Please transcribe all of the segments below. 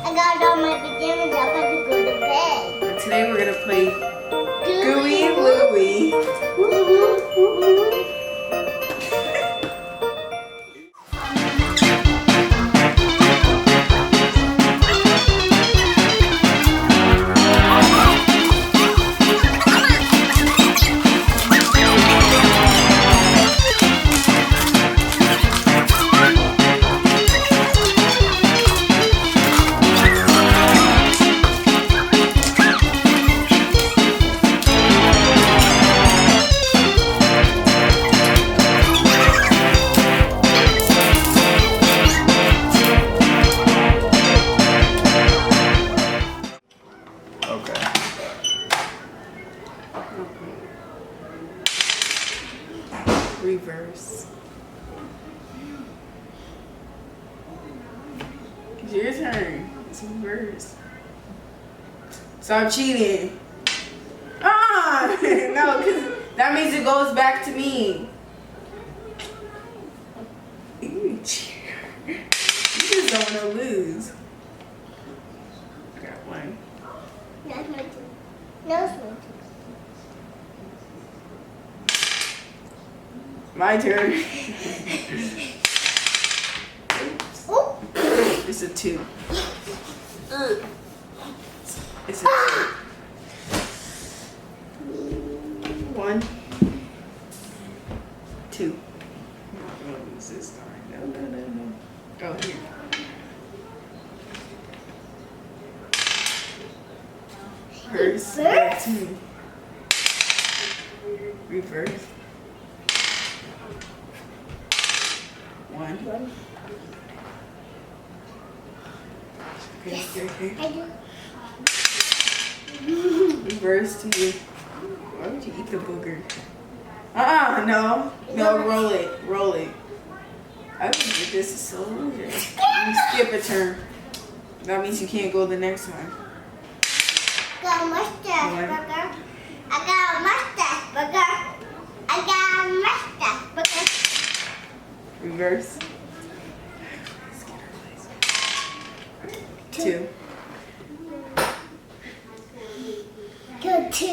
I got on my pajamas. I'm about to go to bed. And today we're gonna play Gooey Louie. Okay. Reverse. It's your turn. It's reverse. Stop cheating. Ah! No, because that means it goes back to me. You just don't want to lose. Got one. That's my turn. No, it's my turn. My turn. Oh. It's a 2. It's a 2. 1, 2. I'm not gonna lose this time. No. Go here. Reverse. Back to me. Reverse. 1. Okay. I do. Reverse to you. Why would you eat the booger? No. No, roll it. I don't think this is so weird. You skip a turn. That means you can't go the next one. Got a mustache burger. I got a mustache burger. I got a mustache burger. Reverse. 2. Go to.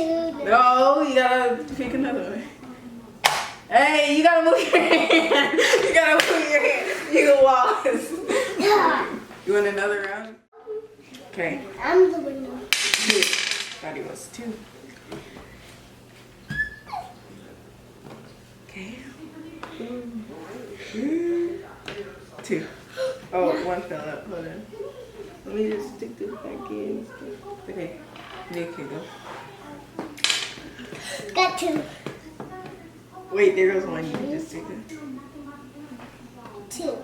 No, you gotta pick another one. Hey, you gotta move your hand. You gotta move your hand. You lost. You want another round? Okay. I'm the winner. 2. Thought he was 2. Okay. 2. Oh, 1 fell out. Hold on. Let me just stick this back in. Okay. Nick, here you go. Got 2. Wait, there goes 1. You can just stick it. 2.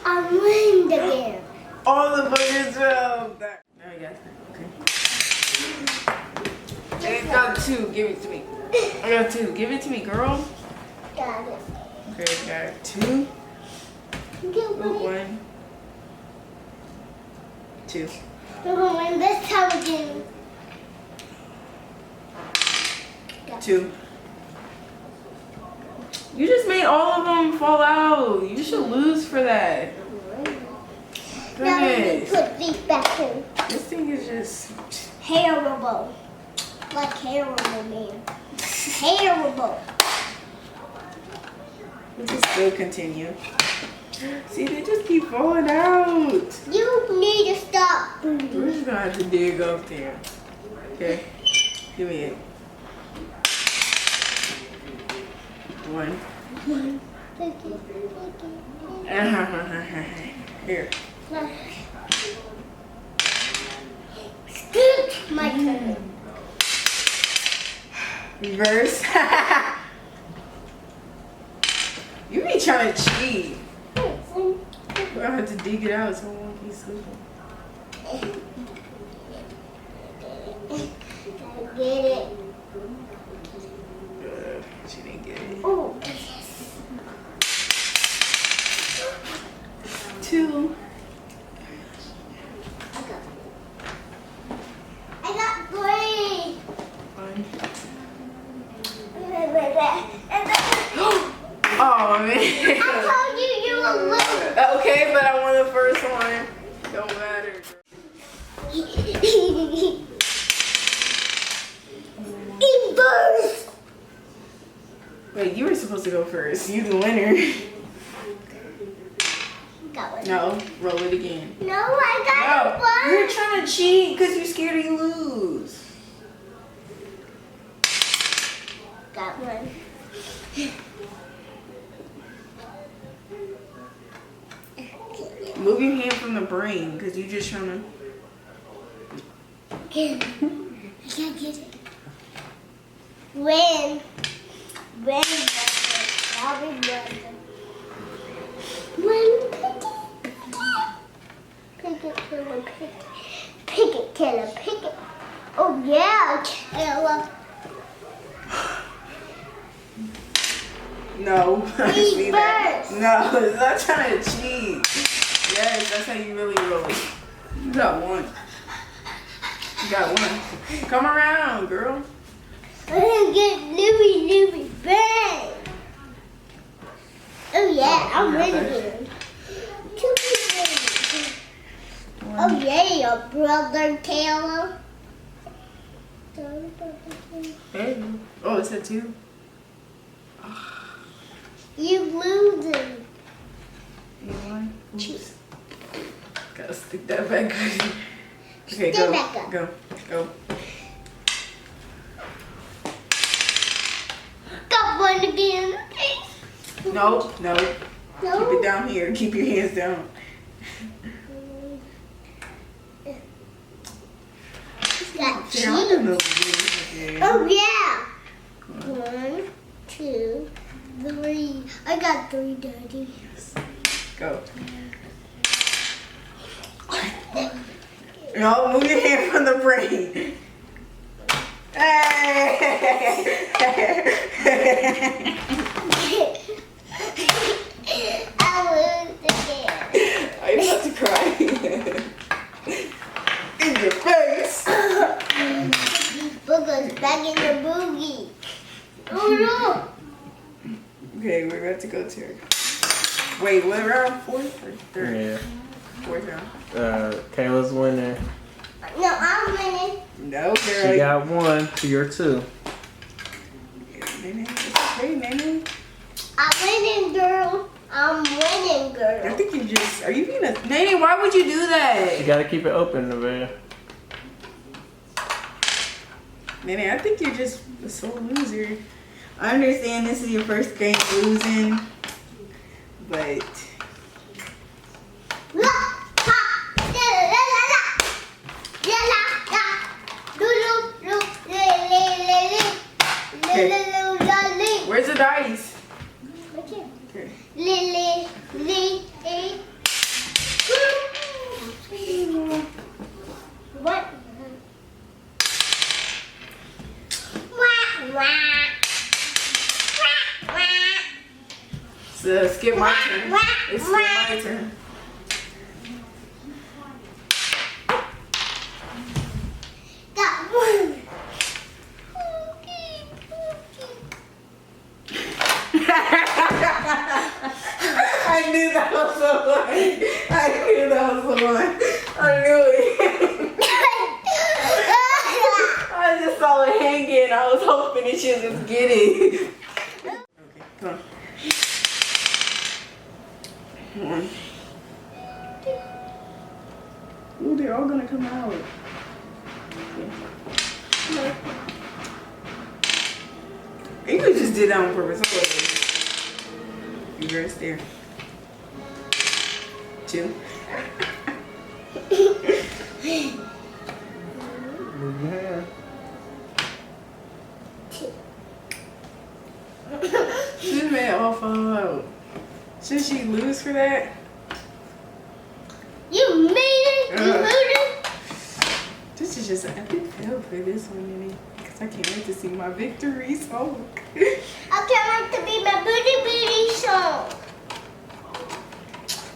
I'm winning the game. All the buggers fell. Now you got it. Okay. I got 2. Give it to me. I got 2. Give it to me, girl. Got it. Okay, I got 2. Get Oh, one. 1. 2. We're gonna win this time again. 2. You just made all of them fall out. You should lose for that. Now let me Goodness. put these back in. This thing is just Terrible. Like terrible, man. Terrible. we can still continue. See, they just keep falling out. You need to stop. We're just gonna have to dig up there. Okay, give me it. 1. Here. My turn. Reverse. You be trying to cheat. We're gonna have to dig it out so it won't be sleeping. Get it. She didn't get it. Oh. 2. I got 3. 1. Oh man. I told you you were losing. Okay, but I won the first one. Don't matter. Eat first. Wait, you were supposed to go first. You the winner. Got one. No, roll it again. No, I got No, you're one. trying to cheat because you're scared you lose. Got one. Move your hand from the brain because you're just trying to. I can't get it. Win. Win. I'll be winning. Win. Pick it, killer, pick it. Pick it, killer, pick it. Oh, yeah, killer. No. I Eat see that. first. No, it's not trying to cheat. Yes, that's how you really roll it. You got one. You got one. Come around, girl. I'm gonna get Louie bang. Oh yeah, I'm okay. winning. Oh yeah, brother Taylor. Hey. Oh, it's a 2. You losing. You won. Oops. Gotta stick that back. Okay, Stick go. back up. Go. Got one again. No. No. Keep it down here. Keep your hands down. Got See, I don't cheese. know what it is. Oh yeah. 1, 2, 3. I got 3, Daddy. Go. No, move your hand from the brain. Hey! I lose again. Are you about to cry? In your face. Booger's back in the boogie. Oh Okay, we're about to go to her. Wait, what round? 4th or 3rd? Yeah. 4th round. Kayla's winning. no. No, I'm winning. No, girl. She got 1 to your 2. Nene, it's okay, Nene. I'm winning, girl. I'm winning, I girl. think you just. Are you being a. Nene, why would you do You that? gotta keep it open, Nevaeh. Nene, I think you're just a sore loser. I understand this is your first game losing, but. La, ha, la, la, la, la, la, lu, lu, lu, le, le, le, le, la, le. Where's the dice? Right here. Okay. Le, le, what? Wah, wah. Wah, wah. So skip my turn. It's skip my turn. Got one. I knew that was the one. I knew that was the one. I knew it. I just saw it hanging. I was hoping that she would just get it. Okay, come on. Come on. Ooh, they're all gonna come out. Okay. You just did that on purpose. You're right there. 2. Move your hand. She made all fall out. Should she lose for that? You made it. You made it. This is just an epic fail for this one, Minnie. Because I can't wait to see my victory song. I can't wait to be my booty song.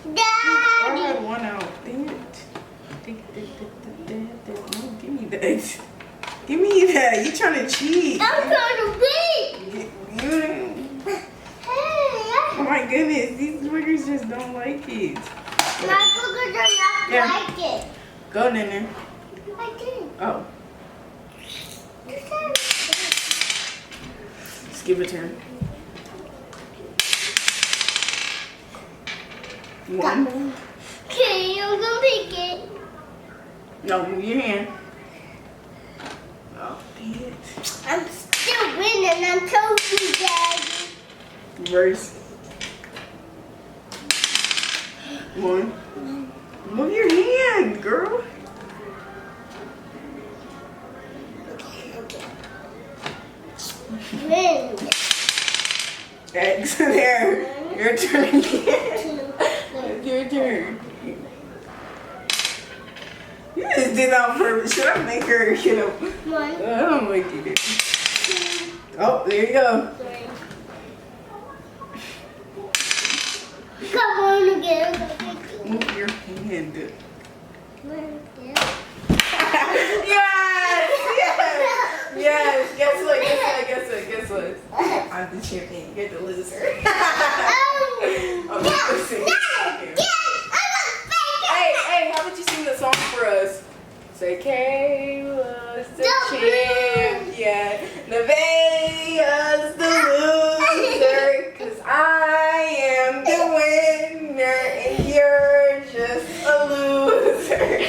I Daddy. had one out. Dang it. No, give me that. Give me that. You trying to cheat. I'm trying to win. Hey. Oh my goodness. These boogers just don't like it. My boogers are not Yeah. like it. Go, Nene. I did. Oh, You said skip a turn. One. okay, I'm gonna pick it. No, move your hand. Oh, damn. I'm still winning. I'm told Daddy. Reverse. One. Move your hand, girl. Win. X there. Your turn again. It's your turn. You just did that on purpose. Should I make her get up? One, I don't like you did. two, Oh, there you go. three. Come on again. Move your hand. One, two. Yes! Yes! Yes! Guess what? Guess what? Guess what? Guess what? I'm the champion. You're the loser. Oh, let's sing. Hey, how about you sing the song for us? Say Kayla's the champion, Nevaeh's the loser, 'cause I am the winner and you're just a loser.